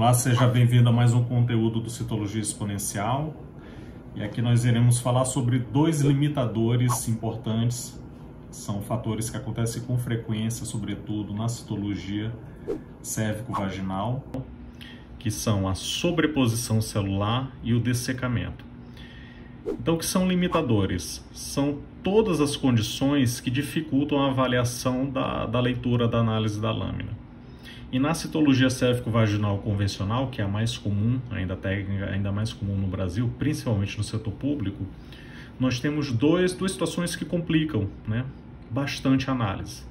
Olá, seja bem-vindo a mais um conteúdo do Citologia Exponencial. E aqui nós iremos falar sobre dois limitadores importantes. São fatores que acontecem com frequência, sobretudo na citologia cérvico-vaginal, que são a sobreposição celular e o dessecamento. Então, o que são limitadores? São todas as condições que dificultam a avaliação da leitura da análise da lâmina. E na citologia cérvico-vaginal convencional, que é a mais comum, ainda mais comum no Brasil, principalmente no setor público, nós temos duas situações que complicam, bastante a análise.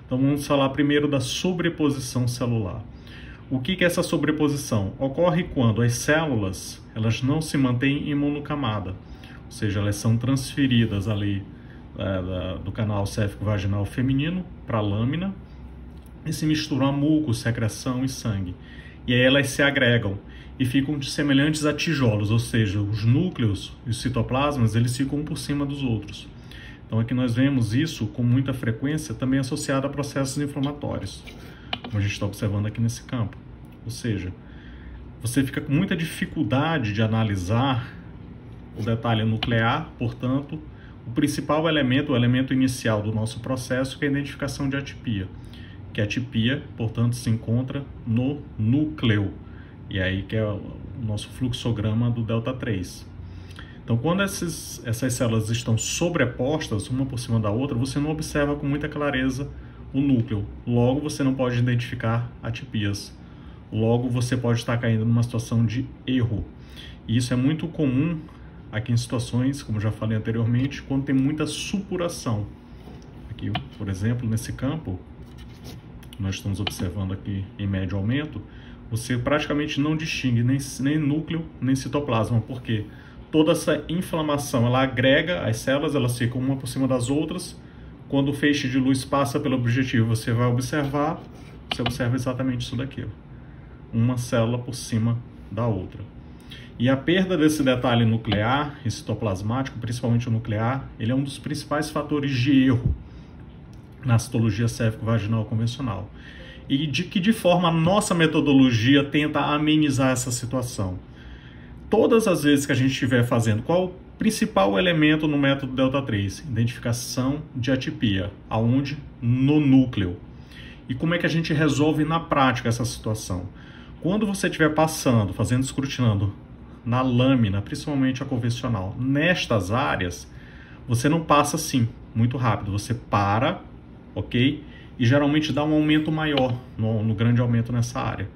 Então vamos falar primeiro da sobreposição celular. O que é essa sobreposição? Ocorre quando as células elas não se mantêm em monocamada, ou seja, elas são transferidas ali do canal cérvico-vaginal feminino para a lâmina, e se misturam a muco, secreção e sangue. E aí elas se agregam e ficam semelhantes a tijolos, ou seja, os núcleos e os citoplasmas eles ficam um por cima dos outros. Então aqui nós vemos isso com muita frequência também associado a processos inflamatórios, como a gente está observando aqui nesse campo. Ou seja, você fica com muita dificuldade de analisar o detalhe nuclear, portanto, o principal elemento, o elemento inicial do nosso processo, que é a identificação de atipia. Que a atipia, portanto, se encontra no núcleo. E aí que é o nosso fluxograma do delta 3. Então, quando essas células estão sobrepostas, uma por cima da outra, você não observa com muita clareza o núcleo. Logo, você não pode identificar atipias. Logo, você pode estar caindo numa situação de erro. E isso é muito comum aqui em situações, como já falei anteriormente, quando tem muita supuração. Aqui, por exemplo, nesse campo, nós estamos observando aqui em médio aumento, você praticamente não distingue nem núcleo, nem citoplasma, porque toda essa inflamação, ela agrega as células, elas ficam uma por cima das outras. Quando o feixe de luz passa pelo objetivo, você vai observar, você observa exatamente isso daqui, uma célula por cima da outra. E a perda desse detalhe nuclear e citoplasmático, principalmente o nuclear, ele é um dos principais fatores de erro na citologia cérvico-vaginal convencional. E de forma a nossa metodologia tenta amenizar essa situação. Todas as vezes que a gente estiver fazendo, qual o principal elemento no método delta 3? Identificação de atipia. Aonde? No núcleo. E como é que a gente resolve na prática essa situação? Quando você estiver passando, escrutinando na lâmina, principalmente a convencional, nestas áreas, você não passa assim, muito rápido. Você para, ok? E geralmente dá um aumento maior, no grande aumento nessa área,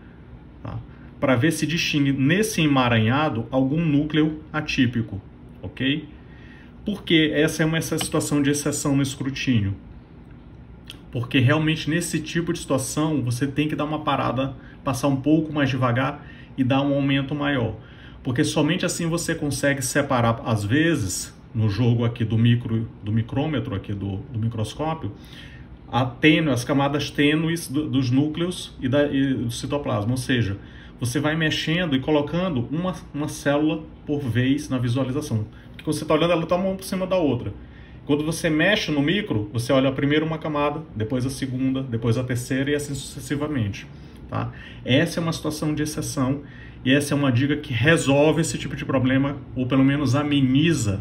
tá? Para ver se distingue nesse emaranhado algum núcleo atípico, ok? Porque essa é uma situação de exceção no escrutínio. Porque realmente nesse tipo de situação você tem que dar uma parada, passar um pouco mais devagar e dar um aumento maior. Porque somente assim você consegue separar, às vezes, no jogo aqui do micrômetro, aqui do microscópio, as camadas tênues dos núcleos e do citoplasma, ou seja, você vai mexendo e colocando uma célula por vez na visualização. Porque quando você está olhando, ela está uma por cima da outra. Quando você mexe no micro, você olha primeiro uma camada, depois a segunda, depois a terceira e assim sucessivamente. Tá? Essa é uma situação de exceção e essa é uma dica que resolve esse tipo de problema, ou pelo menos ameniza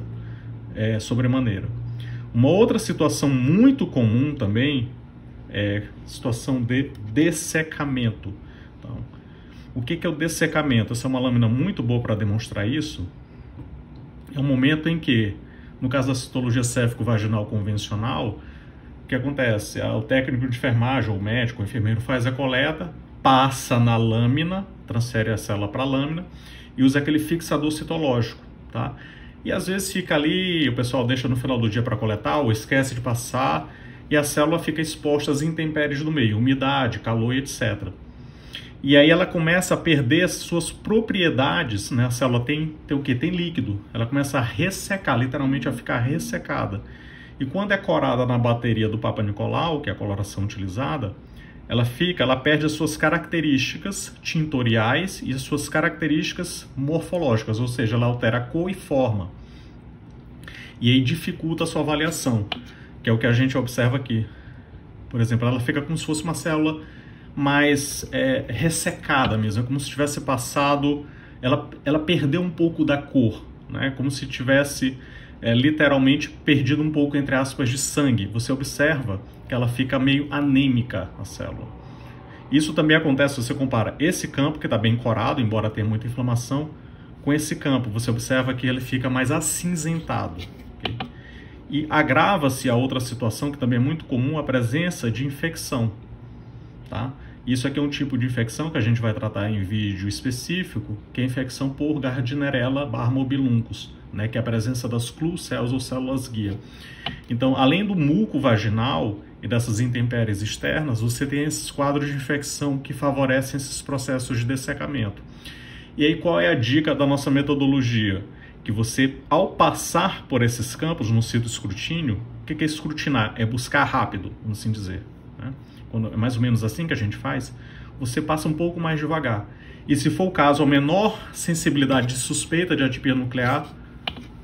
sobremaneira. Uma outra situação muito comum também é situação de dessecamento. Então, o que é o dessecamento? Essa é uma lâmina muito boa para demonstrar isso. É um momento em que, no caso da citologia cérvico-vaginal convencional, o que acontece? O técnico de enfermagem, ou o médico, o enfermeiro faz a coleta, passa na lâmina, transfere a célula para a lâmina e usa aquele fixador citológico, tá? E às vezes fica ali, o pessoal deixa no final do dia para coletar ou esquece de passar e a célula fica exposta às intempéries do meio, umidade, calor e etc. E aí ela começa a perder as suas propriedades, né? A célula tem o quê? Tem líquido. Ela começa a ressecar, literalmente a ficar ressecada. E quando é corada na bateria do Papa Nicolau, que é a coloração utilizada, ela perde as suas características tintoriais e as suas características morfológicas, ou seja, ela altera a cor e forma. E aí dificulta a sua avaliação, que é o que a gente observa aqui. Por exemplo, ela fica como se fosse uma célula mais ressecada mesmo, é como se tivesse passado, ela perdeu um pouco da cor, né? Como se tivesse literalmente perdido um pouco, entre aspas, de sangue. Você observa que ela fica meio anêmica, a célula. Isso também acontece se você compara esse campo, que está bem corado, embora tenha muita inflamação, com esse campo. Você observa que ele fica mais acinzentado. Okay? E agrava-se a outra situação, que também é muito comum, a presença de infecção. Tá? Isso aqui é um tipo de infecção que a gente vai tratar em vídeo específico, que é a infecção por Gardnerella barmobiluncus, né, que é a presença das clucells ou células guia. Então, além do muco vaginal e dessas intempéries externas, você tem esses quadros de infecção que favorecem esses processos de dessecamento. E aí, qual é a dica da nossa metodologia? Que você, ao passar por esses campos no citoescrutínio, o que é escrutinar? É buscar rápido, vamos assim dizer. Né? Quando é mais ou menos assim que a gente faz, você passa um pouco mais devagar. E se for o caso, a menor sensibilidade de suspeita de atipia nuclear,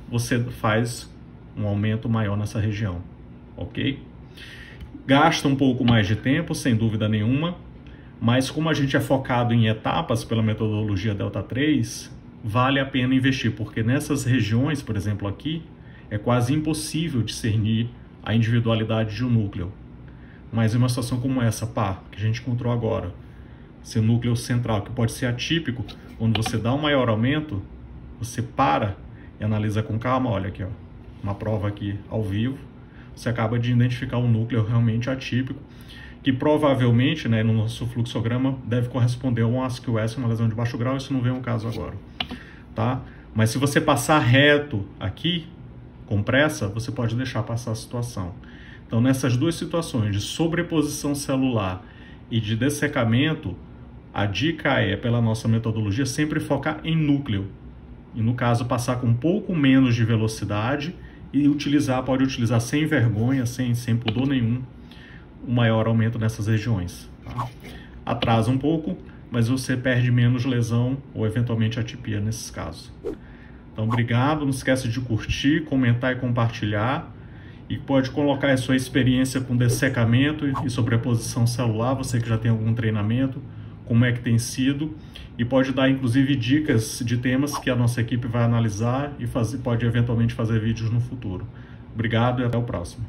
você faz um aumento maior nessa região, ok? Gasta um pouco mais de tempo, sem dúvida nenhuma, mas como a gente é focado em etapas pela metodologia Delta 3, vale a pena investir, porque nessas regiões, por exemplo aqui, é quase impossível discernir a individualidade de um núcleo. Mas em uma situação como essa, que a gente encontrou agora, seu núcleo central, que pode ser atípico, quando você dá um maior aumento, você para e analisa com calma, olha aqui, ó, uma prova aqui ao vivo, você acaba de identificar um núcleo realmente atípico, que provavelmente, né, no nosso fluxograma, deve corresponder a um ASCII-US, uma lesão de baixo grau, isso não vem ao caso agora, tá? Mas se você passar reto aqui, com pressa, você pode deixar passar a situação. Então, nessas duas situações, de sobreposição celular e de dessecamento, a dica é, pela nossa metodologia, sempre focar em núcleo. E, no caso, passar com um pouco menos de velocidade e pode utilizar sem vergonha, sem pudor nenhum, o maior aumento nessas regiões. Tá? Atrasa um pouco, mas você perde menos lesão ou, eventualmente, atipia nesses casos. Então, obrigado. Não esqueça de curtir, comentar e compartilhar. E pode colocar a sua experiência com dessecamento e sobreposição celular, você que já tem algum treinamento, como é que tem sido, e pode dar inclusive dicas de temas que a nossa equipe vai analisar e pode eventualmente fazer vídeos no futuro. Obrigado e até o próximo.